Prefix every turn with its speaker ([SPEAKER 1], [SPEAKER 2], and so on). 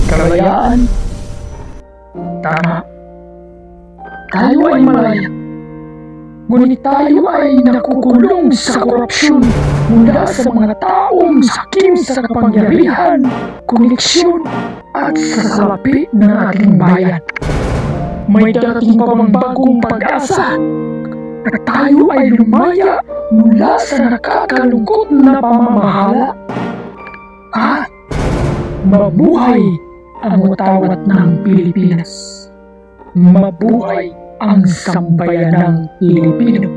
[SPEAKER 1] kalayaan. Tama. Tayo ay malaya. Ngunit tayo ay nakukulong sa korupsyon mula sa mga taong sakim sa kapangyarihan, koneksyon at sa salapi ng ating bayan. May dating pa bang bagong pag-asa na tayo ay lumaya mula sa nakakalungkot na pamamahala? Ha? Mabuhay ang watawat ng Pilipinas. Mabuhay ang sambayanang Pilipino.